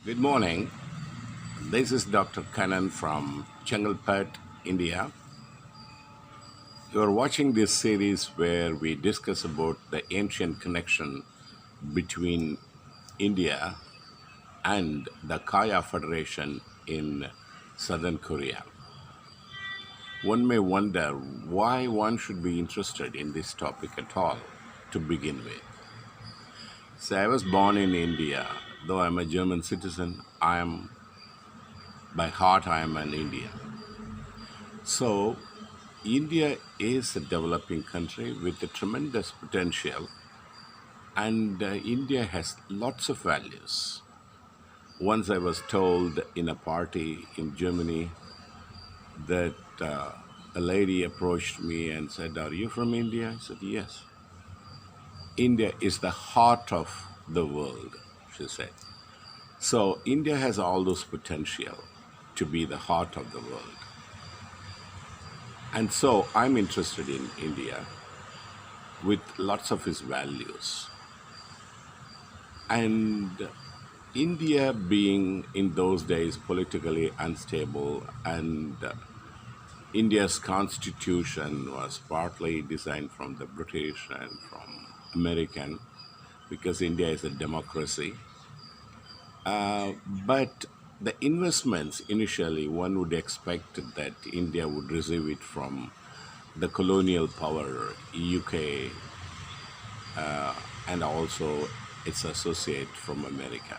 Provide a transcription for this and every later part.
Good morning. This is Dr. Kannan from Chengalpet, India. You are watching this series where we discuss about the ancient connection between India and the Kaya Federation in southern Korea. One may wonder why one should be interested in this topic at all to begin with. So I was born in India. Though I'm a German citizen, by heart I am an Indian. So India is a developing country with a tremendous potential, and India has lots of values. Once I was told in a party in Germany that a lady approached me and said, "Are you from India?" I said, "Yes." "India is the heart of the world," she said. So India has all those potential to be the heart of the world. And so I'm interested in India with lots of its values. And India being in those days politically unstable, and India's constitution was partly designed from the British and from American, because India is a democracy. But the investments initially, one would expect that India would receive it from the colonial power, UK, and also its associate from America.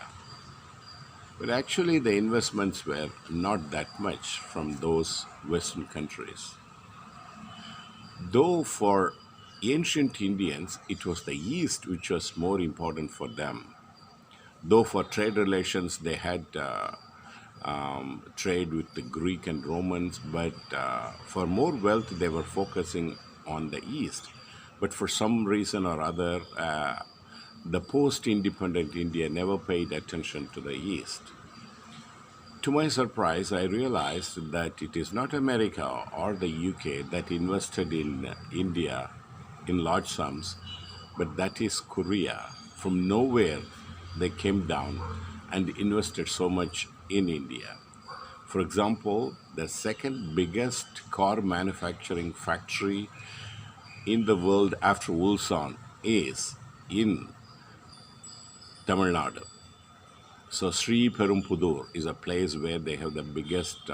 But actually, the investments were not that much from those Western countries. Though for ancient Indians, it was the East which was more important for them. Though for trade relations, they had trade with the Greek and Romans, but for more wealth, they were focusing on the East. But for some reason or other, the post-independent India never paid attention to the East. To my surprise, I realized that it is not America or the UK that invested in India in large sums, but that is Korea. From nowhere, they came down and invested so much in India. For example, the second biggest car manufacturing factory in the world after Ulsan is in Tamilnadu. So Sri Perumpudur is a place where they have the biggest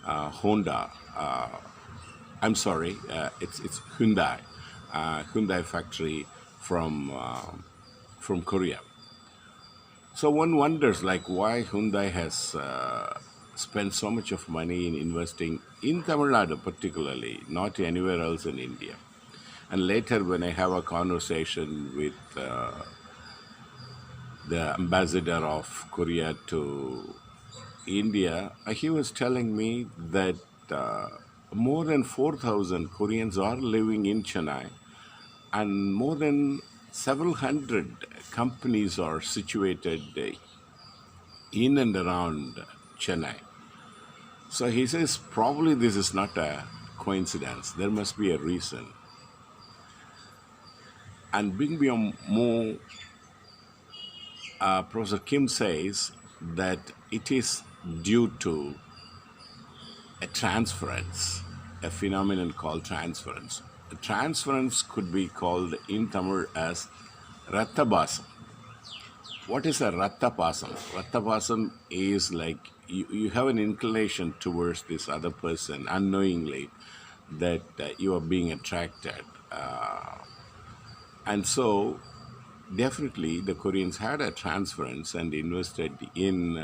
Honda. It's Hyundai, Hyundai factory from Korea. So one wonders like why Hyundai has spent so much of money in investing in Tamil Nadu particularly, not anywhere else in India. And later when I have a conversation with the ambassador of Korea to India, he was telling me that more than 4,000 Koreans are living in Chennai, and more than several hundred companies are situated in and around Chennai. So he says probably this is not a coincidence. There must be a reason. And Byoung Mo, Professor Kim says that it is due to a transference, a phenomenon called transference. A transference could be called in Tamil as Rattabasam. What is a Rattapasam? Rattapasam is like you have an inclination towards this other person unknowingly, that you are being attracted. And so definitely the Koreans had a transference and invested in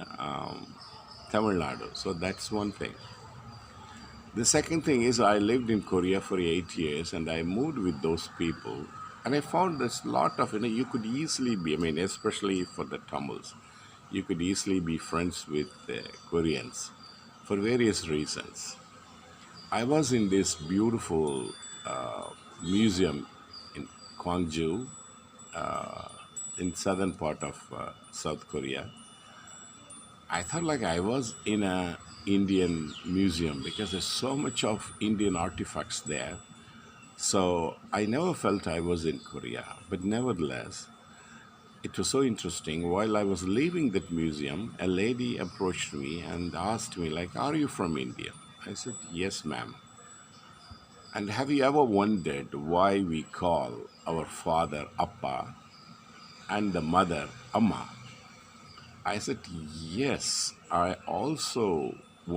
Tamil Nadu. So that's one thing. The second thing is I lived in Korea for 8 years and I moved with those people. And I found there's a lot of, you could easily be, especially for the Tamils, you could easily be friends with Koreans for various reasons. I was in this beautiful museum in Gwangju, in southern part of South Korea. I thought like I was in a Indian museum because there's so much of Indian artifacts there. So I never felt I was in Korea, but nevertheless, it was so interesting. While I was leaving that museum, a lady approached me and asked me, like, "Are you from India?" I said, "Yes, ma'am." And have you ever wondered why we call our father Appa and the mother Amma? I said, "Yes, I also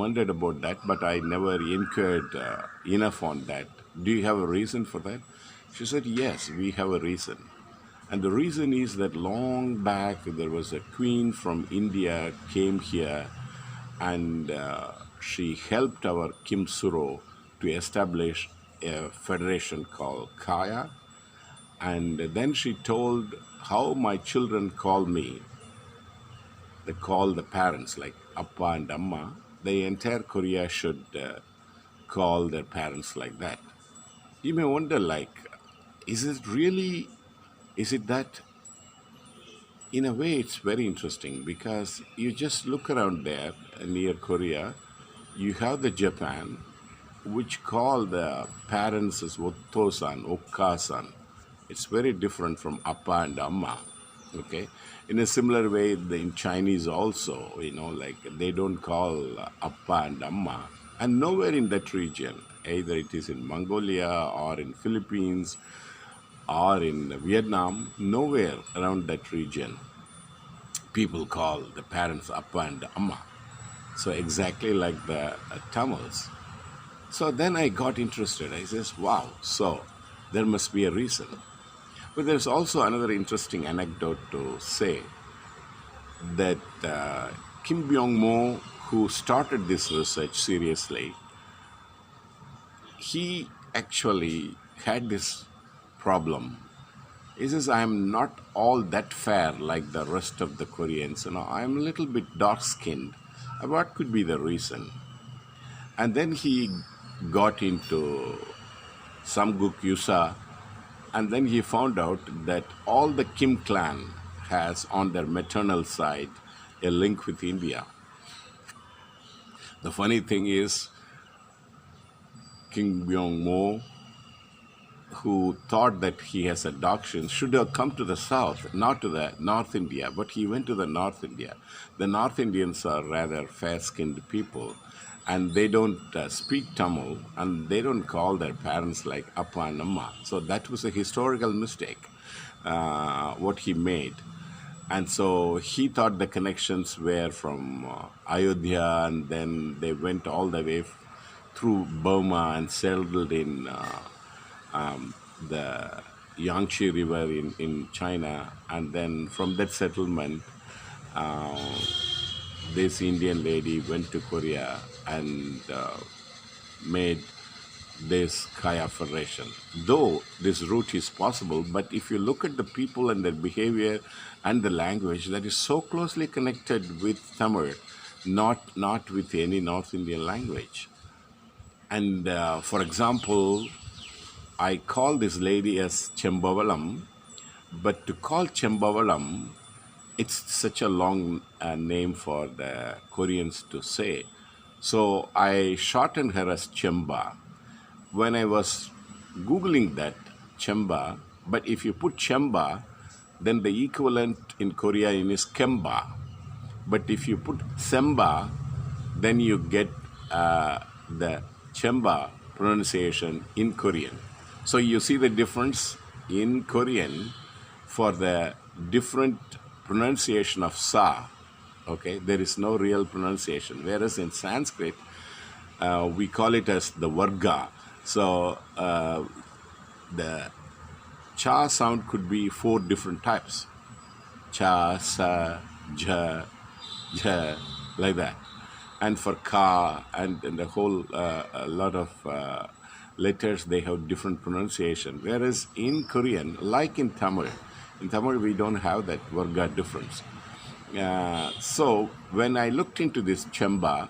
wondered about that, but I never inquired enough on that. Do you have a reason for that?" She said, "Yes, we have a reason. And the reason is that long back there was a queen from India came here, and she helped our Kim Suro to establish a federation called Kaya. And then she told how my children call me. They call the parents like Appa and Amma. The entire Korea should call their parents like that." You may wonder, like, is it really, is it that? In a way, it's very interesting because you just look around there near Korea, you have the Japan, which call the parents as Otto-san, Okka-san. It's very different from Appa and Amma. Okay, in a similar way, in Chinese also, like they don't call Appa and Amma, and nowhere in that region, either it is in Mongolia or in Philippines or in Vietnam, nowhere around that region people call the parents Appa and Amma. So exactly like the Tamils. So then I got interested. I says, wow, so there must be a reason. But there's also another interesting anecdote to say that Kim Byoung Mo, who started this research seriously, he actually had this problem. He says, "I'm not all that fair like the rest of the Koreans. I'm a little bit dark skinned. What could be the reason?" And then he got into Samguk Yusa, and then he found out that all the Kim clan has on their maternal side a link with India. The funny thing is, King Byoung Mo, who thought that he has a dark skin, should have come to the south, not to the North India, but he went to the North India. The North Indians are rather fair-skinned people, and they don't speak Tamil, and they don't call their parents like Appa and Amma. So that was a historical mistake, what he made. And so he thought the connections were from Ayodhya, and then they went all the way through Burma and settled in the Yangtze River in China. And then from that settlement, this Indian lady went to Korea and made this Kaya Federation. Though this route is possible, but if you look at the people and their behavior and the language, that is so closely connected with Tamil, not with any North Indian language. And for example, I call this lady as Chempavalam, but to call Chempavalam, it's such a long name for the Koreans to say. So I shortened her as Chemba. When I was Googling that, Chemba, but if you put Chemba, then the equivalent in Korean is Kemba. But if you put Semba, then you get the Chemba pronunciation in Korean. So you see the difference in Korean for the different pronunciation of Sa. Okay, there is no real pronunciation. Whereas in Sanskrit, we call it as the Varga. So the Cha sound could be 4 different types. Cha, Sa, Ja, Ja, like that. And for Ka and the whole lot of letters, they have different pronunciation. Whereas in Korean, like in Tamil we don't have that Varga difference. So when I looked into this Chemba,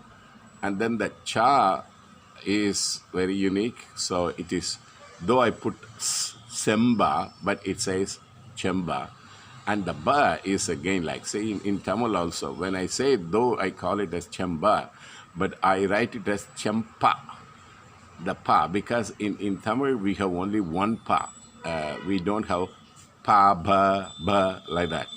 and then the Cha is very unique. So it is, though I put Semba, but it says Chemba. And the Ba is again like, say in Tamil also, when I say, though I call it as Chemba, but I write it as Chempa, the Pa, because in Tamil we have only one Pa. We don't have Pa, Ba, Ba, like that.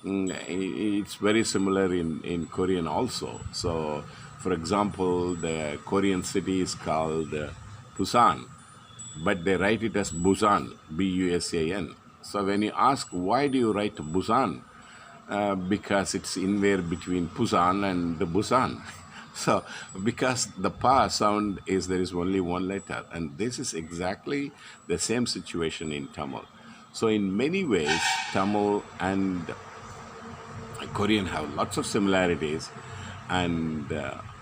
It's very similar in Korean also. So, for example, the Korean city is called Busan, but they write it as Busan, Busan. So when you ask why do you write Busan, because it's in there between Busan and the Busan. So because the pa sound is there is only one letter, and this is exactly the same situation in Tamil. So in many ways, Tamil and Korean have lots of similarities, and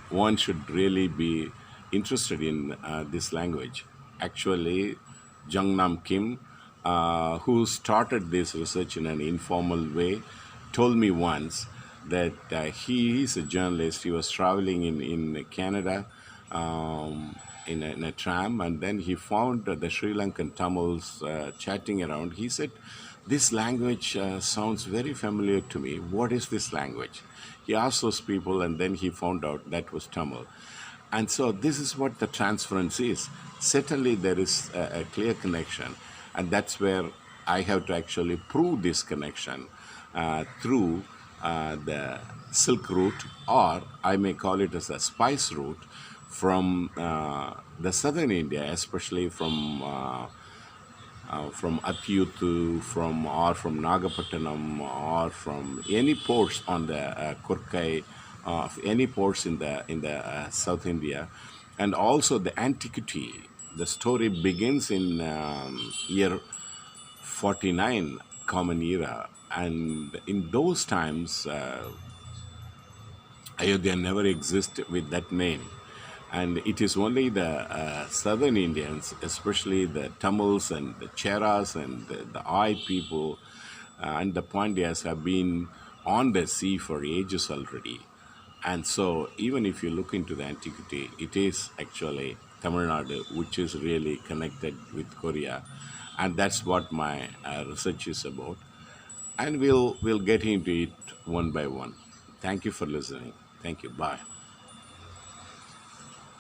one should really be interested in this language. Actually, Jung Kim, who started this research in an informal way, told me once that he is a journalist. He was traveling in Canada in a tram, and then he found the Sri Lankan Tamils chatting around. He said, "This language sounds very familiar to me. What is this language?" He asked those people, and then he found out that was Tamil. And so this is what the transference is. Certainly, there is a clear connection, and that's where I have to actually prove this connection through the Silk Route, or I may call it as a spice route from the southern India, especially from Apyutu, from Nagapattinam, or from any ports on the Kurkai, any ports in the South India, and also the antiquity. The story begins in year 49 Common Era, and in those times, Ayodhya never existed with that name. And it is only the southern Indians, especially the Tamils and the Cheras and the Ai people and the Pandyas have been on the sea for ages already. And so even if you look into the antiquity, it is actually Tamilnadu, which is really connected with Korea. And that's what my research is about. And we'll get into it one by one. Thank you for listening. Thank you. Bye.